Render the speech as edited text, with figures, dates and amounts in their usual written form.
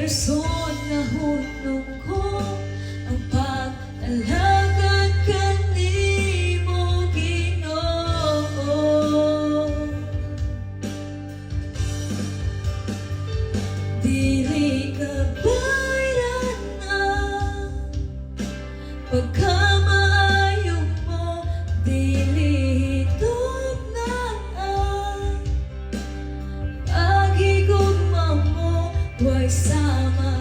rason na hunong ko ang pag-alagad kanimo, Ginoo. Dili ka bayran na pagkamaayo mo, dili tugnaan paghigugma mo, way sama